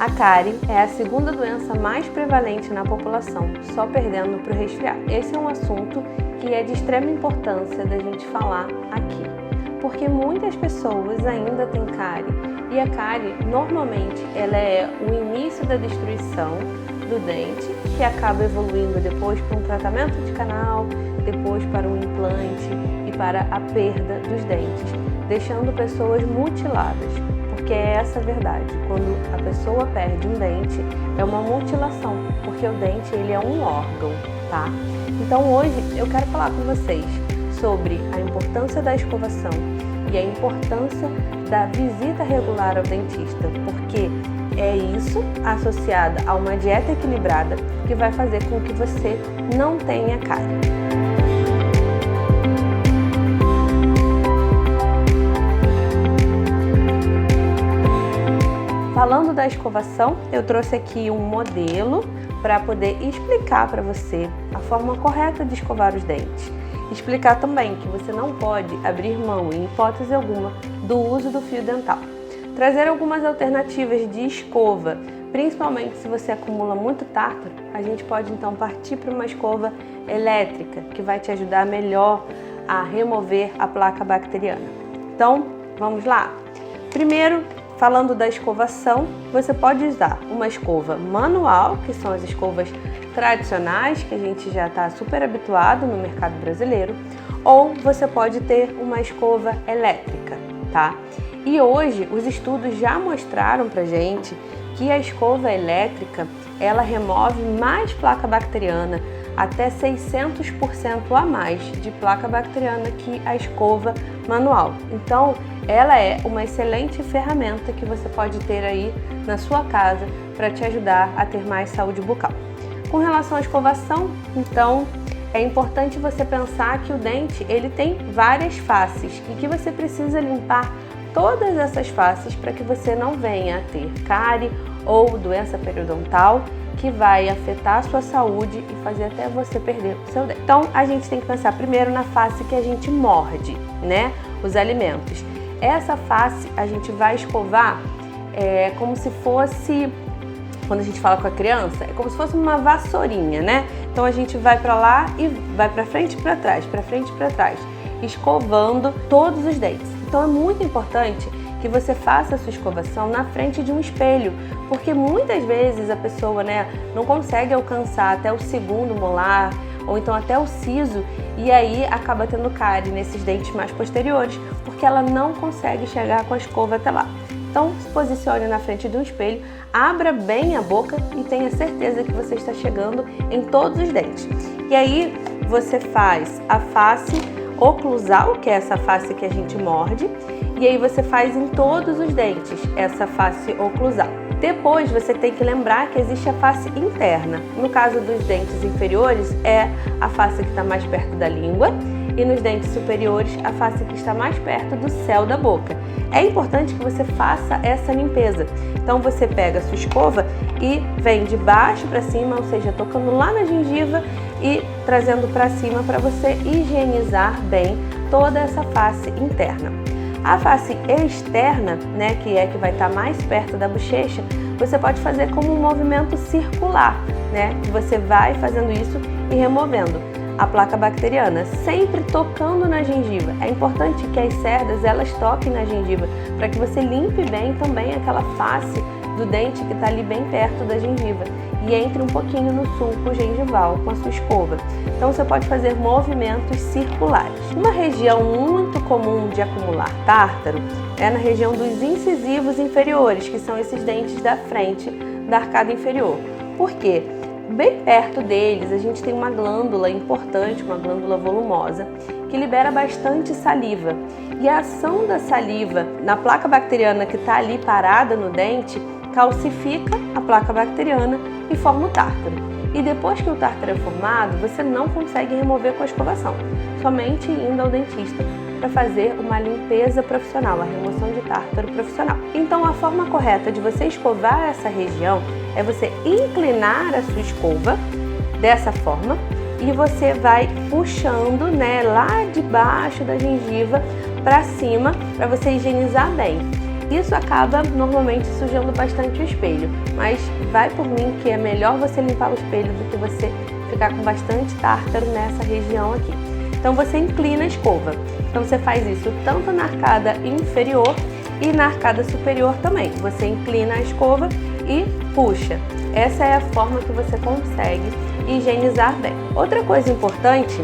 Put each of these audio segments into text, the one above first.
A cárie é a segunda doença mais prevalente na população, só perdendo para o resfriado. Esse é um assunto que é de extrema importância da gente falar aqui, porque muitas pessoas ainda têm cárie e a cárie normalmente ela é o início da destruição do dente, que acaba evoluindo depois para um tratamento de canal, depois para um implante e para a perda dos dentes, deixando pessoas mutiladas. Porque é essa a verdade, quando a pessoa perde um dente, é uma mutilação, porque o dente ele é um órgão, tá? Então hoje eu quero falar com vocês sobre a importância da escovação e a importância da visita regular ao dentista, porque é isso associado a uma dieta equilibrada que vai fazer com que você não tenha cárie. Falando da escovação, eu trouxe aqui um modelo para poder explicar para você a forma correta de escovar os dentes. Explicar também que você não pode abrir mão, em hipótese alguma, do uso do fio dental. Trazer algumas alternativas de escova, principalmente se você acumula muito tártaro, a gente pode então partir para uma escova elétrica, que vai te ajudar melhor a remover a placa bacteriana. Então, vamos lá? Primeiro, falando da escovação, você pode usar uma escova manual, que são as escovas tradicionais, que a gente já está super habituado no mercado brasileiro, ou você pode ter uma escova elétrica, tá? E hoje os estudos já mostraram pra gente que a escova elétrica, ela remove mais placa bacteriana, até 600% a mais de placa bacteriana que a escova manual. Então, ela é uma excelente ferramenta que você pode ter aí na sua casa para te ajudar a ter mais saúde bucal. Com relação à escovação, então, é importante você pensar que o dente ele tem várias faces e que você precisa limpar todas essas faces para que você não venha a ter cárie ou doença periodontal que vai afetar a sua saúde e fazer até você perder o seu dente. Então, a gente tem que pensar primeiro na face que a gente morde, né? Os alimentos. Essa face a gente vai escovar como se fosse, quando a gente fala com a criança, é como se fosse uma vassourinha, né? Então a gente vai para lá e vai para frente e para trás, escovando todos os dentes. Então é muito importante que você faça a sua escovação na frente de um espelho, porque muitas vezes a pessoa, não consegue alcançar até o segundo molar ou então até o siso e aí acaba tendo cárie nesses dentes mais posteriores, porque ela não consegue chegar com a escova até lá. Então se posicione na frente de um espelho, abra bem a boca e tenha certeza que você está chegando em todos os dentes. E aí você faz a face oclusal, que é essa face que a gente morde, e aí você faz em todos os dentes essa face oclusal. Depois você tem que lembrar que existe a face interna. No caso dos dentes inferiores é a face que está mais perto da língua e nos dentes superiores a face que está mais perto do céu da boca. É importante que você faça essa limpeza. Então você pega a sua escova e vem de baixo para cima, ou seja, tocando lá na gengiva e trazendo para cima para você higienizar bem toda essa face interna. A face externa, que vai estar mais perto da bochecha, você pode fazer como um movimento circular, que você vai fazendo isso e removendo a placa bacteriana, sempre tocando na gengiva. É importante que as cerdas elas toquem na gengiva para que você limpe bem também aquela face do dente que está ali bem perto da gengiva e entre um pouquinho no sulco gengival com a sua escova. Então você pode fazer movimentos circulares. Uma região muito comum de acumular tártaro é na região dos incisivos inferiores, que são esses dentes da frente da arcada inferior. Por quê? Bem perto deles a gente tem uma glândula importante, uma glândula volumosa, que libera bastante saliva. E a ação da saliva na placa bacteriana que está ali parada no dente calcifica a placa bacteriana e forma o tártaro. E depois que o tártaro é formado, você não consegue remover com a escovação, somente indo ao dentista para fazer uma limpeza profissional, a remoção de tártaro profissional. Então a forma correta de você escovar essa região é você inclinar a sua escova dessa forma e você vai puxando lá de baixo da gengiva para cima para você higienizar bem. Isso acaba normalmente sujando bastante o espelho, mas vai por mim que é melhor você limpar o espelho do que você ficar com bastante tártaro nessa região aqui. Então você inclina a escova. Então você faz isso tanto na arcada inferior e na arcada superior também. Você inclina a escova e puxa. Essa é a forma que você consegue higienizar bem. Outra coisa importante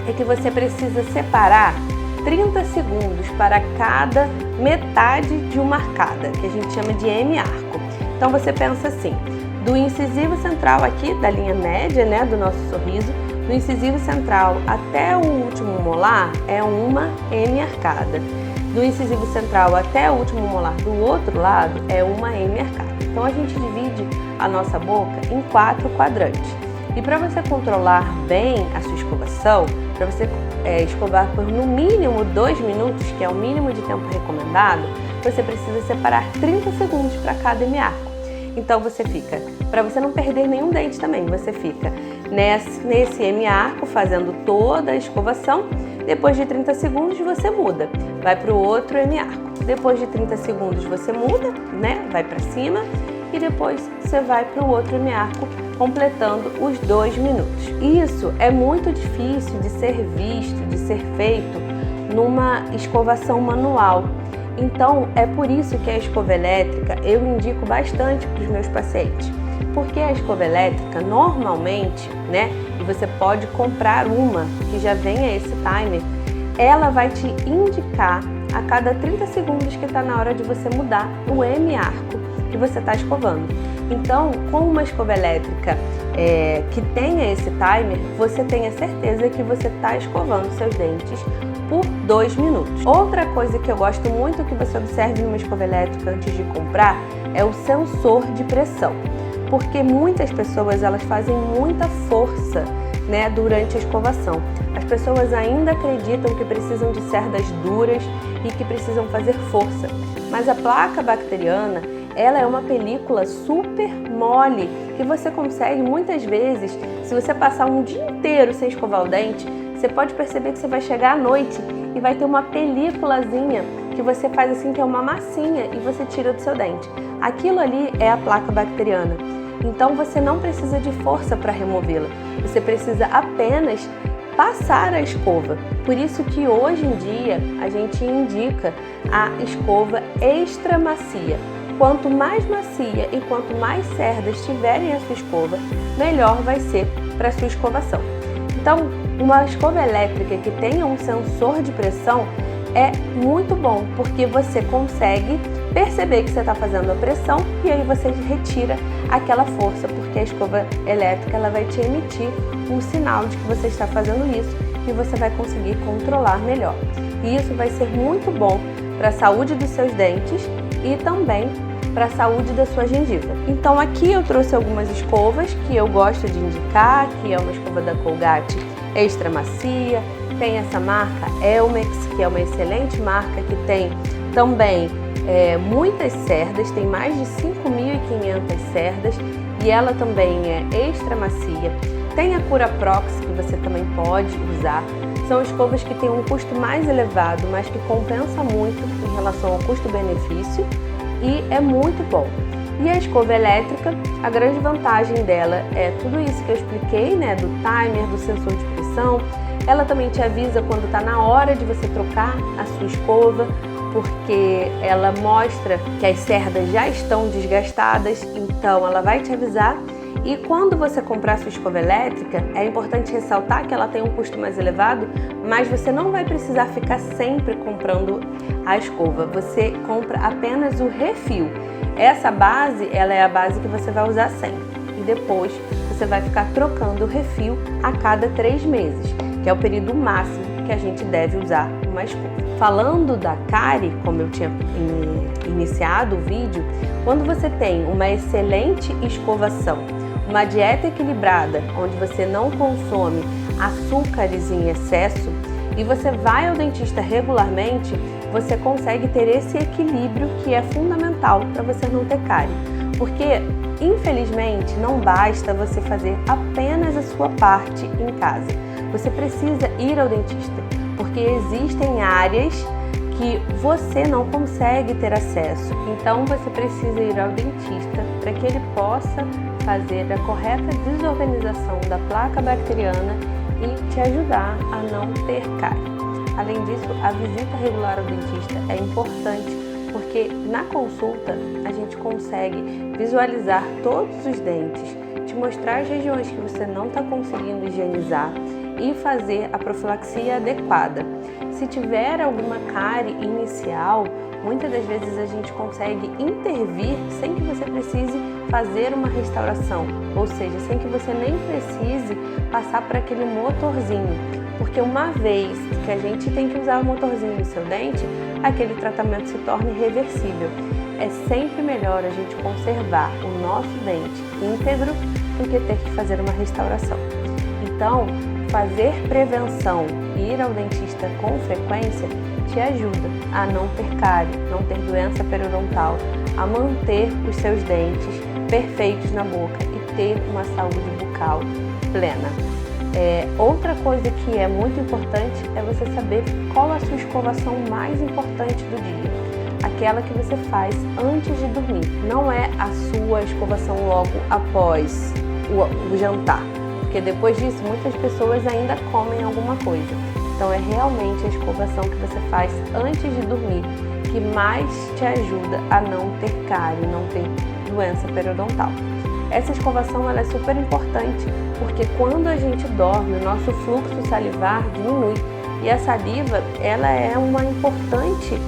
é que você precisa separar 30 segundos para cada metade de uma arcada, que a gente chama de M-arco. Então você pensa assim, do incisivo central aqui, da linha média, né, do nosso sorriso, do incisivo central até o último molar é uma M-arcada. Do incisivo central até o último molar do outro lado é uma M-arcada. Então a gente divide a nossa boca em 4 quadrantes. E para você controlar bem a sua escovação, para você escovar por no mínimo 2 minutos, que é o mínimo de tempo recomendado, você precisa separar 30 segundos para cada M-arco. Então você fica, para você não perder nenhum dente também, você fica nesse M-arco fazendo toda a escovação. Depois de 30 segundos você muda, vai para o outro M-arco. Depois de 30 segundos você muda, né? Vai para cima e depois você vai para o outro M-arco, completando os 2 minutos. Isso é muito difícil de ser visto, de ser feito numa escovação manual. Então é por isso que a escova elétrica eu indico bastante para os meus pacientes. Porque a escova elétrica normalmente, né, e você pode comprar uma que já venha esse timer, ela vai te indicar a cada 30 segundos que está na hora de você mudar o M-arco que você está escovando. Então, com uma escova elétrica que tenha esse timer, você tenha certeza que você está escovando seus dentes por 2 minutos. Outra coisa que eu gosto muito que você observe numa escova elétrica antes de comprar é o sensor de pressão. Porque muitas pessoas elas fazem muita força, né, durante a escovação. As pessoas ainda acreditam que precisam de cerdas duras e que precisam fazer força. Mas a placa bacteriana, ela é uma película super mole que você consegue muitas vezes, se você passar um dia inteiro sem escovar o dente, você pode perceber que você vai chegar à noite e vai ter uma películazinha que você faz assim, que é uma massinha, e você tira do seu dente. Aquilo ali é a placa bacteriana. Então você não precisa de força para removê-la, você precisa apenas passar a escova. Por isso que hoje em dia a gente indica a escova extra macia. Quanto mais macia e quanto mais cerdas tiverem a sua escova, melhor vai ser para a sua escovação. Então, uma escova elétrica que tenha um sensor de pressão é muito bom, porque você consegue perceber que você está fazendo a pressão e aí você retira aquela força, porque a escova elétrica ela vai te emitir um sinal de que você está fazendo isso e você vai conseguir controlar melhor. E isso vai ser muito bom para a saúde dos seus dentes e também para a saúde da sua gengiva. Então aqui eu trouxe algumas escovas que eu gosto de indicar, que é uma escova da Colgate extra macia, tem essa marca Elmex, que é uma excelente marca que tem também muitas cerdas, tem mais de 5.500 cerdas e ela também é extra macia. Tem a Cura Prox, que você também pode usar. São escovas que têm um custo mais elevado, mas que compensa muito em relação ao custo-benefício e é muito bom. E a escova elétrica, a grande vantagem dela é tudo isso que eu expliquei, né, do timer, do sensor de pressão. Ela também te avisa quando está na hora de você trocar a sua escova, porque ela mostra que as cerdas já estão desgastadas, então ela vai te avisar. E quando você comprar a sua escova elétrica, é importante ressaltar que ela tem um custo mais elevado, mas você não vai precisar ficar sempre comprando a escova, você compra apenas o refil. Essa base, ela é a base que você vai usar sempre e depois você vai ficar trocando o refil a cada 3 meses, que é o período máximo que a gente deve usar uma escova. Falando da cárie, como eu tinha iniciado o vídeo, quando você tem uma excelente escovação, uma dieta equilibrada, onde você não consome açúcares em excesso e você vai ao dentista regularmente, você consegue ter esse equilíbrio que é fundamental para você não ter cárie. Porque, infelizmente, não basta você fazer apenas a sua parte em casa. Você precisa ir ao dentista, porque existem áreas que você não consegue ter acesso. Então você precisa ir ao dentista para que ele possa fazer a correta desorganização da placa bacteriana e te ajudar a não ter cárie. Além disso, a visita regular ao dentista é importante porque na consulta a gente consegue visualizar todos os dentes, te mostrar as regiões que você não está conseguindo higienizar e fazer a profilaxia adequada. Se tiver alguma cárie inicial, muitas das vezes a gente consegue intervir sem que você precise fazer uma restauração, ou seja, sem que você nem precise passar por aquele motorzinho, porque uma vez que a gente tem que usar o motorzinho no seu dente, aquele tratamento se torna irreversível. É sempre melhor a gente conservar o nosso dente íntegro do que ter que fazer uma restauração. Então, fazer prevenção e ir ao dentista com frequência te ajuda a não ter cárie, não ter doença periodontal, a manter os seus dentes perfeitos na boca e ter uma saúde bucal plena. Outra coisa que é muito importante é você saber qual a sua escovação mais importante do dia. Aquela que você faz antes de dormir. Não é a sua escovação logo após o jantar, porque depois disso muitas pessoas ainda comem alguma coisa. Então é realmente a escovação que você faz antes de dormir que mais te ajuda a não ter cárie, não ter doença periodontal. Essa escovação ela é super importante porque quando a gente dorme, o nosso fluxo salivar diminui e a saliva ela é uma importante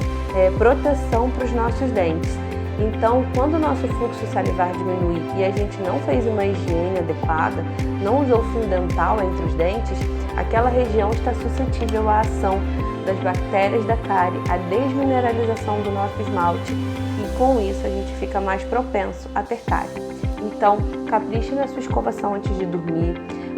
proteção para os nossos dentes. Então, quando o nosso fluxo salivar diminui e a gente não fez uma higiene adequada, não usou fio dental entre os dentes, aquela região está suscetível à ação das bactérias da cárie, à desmineralização do nosso esmalte e com isso a gente fica mais propenso a ter cárie. Então, capriche na sua escovação antes de dormir,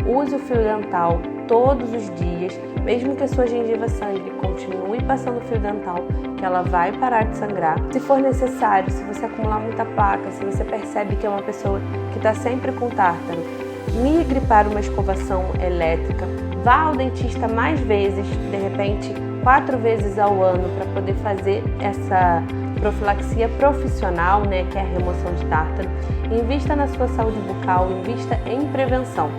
use o fio dental todos os dias, mesmo que a sua gengiva sangre, continue passando fio dental, que ela vai parar de sangrar. Se for necessário, se você acumular muita placa, se você percebe que é uma pessoa que está sempre com tártaro, migre para uma escovação elétrica, vá ao dentista mais vezes, de repente 4 vezes ao ano, para poder fazer essa profilaxia profissional, que é a remoção de tártaro. Invista na sua saúde bucal, invista em prevenção.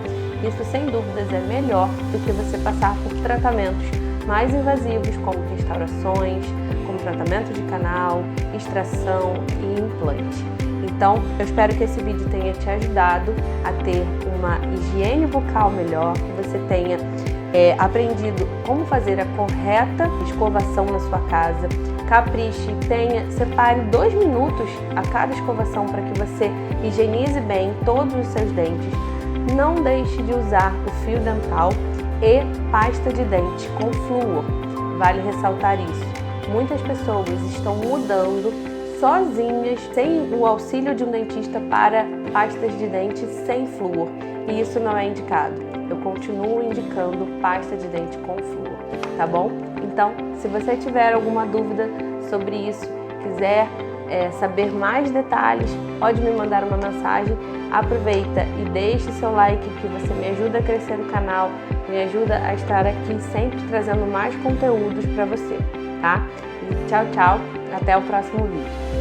Isso, sem dúvidas, é melhor do que você passar por tratamentos mais invasivos, como restaurações, como tratamento de canal, extração e implante. Então, eu espero que esse vídeo tenha te ajudado a ter uma higiene bucal melhor, que você tenha aprendido como fazer a correta escovação na sua casa. Capriche, separe 2 minutos a cada escovação para que você higienize bem todos os seus dentes. Não deixe de usar o fio dental e pasta de dente com flúor. Vale ressaltar isso. Muitas pessoas estão mudando sozinhas, sem o auxílio de um dentista, para pastas de dente sem flúor. E isso não é indicado. Eu continuo indicando pasta de dente com flúor, tá bom? Então, se você tiver alguma dúvida sobre isso, quiser saber mais detalhes, pode me mandar uma mensagem. Aproveita e deixe seu like, que você me ajuda a crescer o canal, me ajuda a estar aqui sempre trazendo mais conteúdos para você, tá? E tchau, tchau, até o próximo vídeo.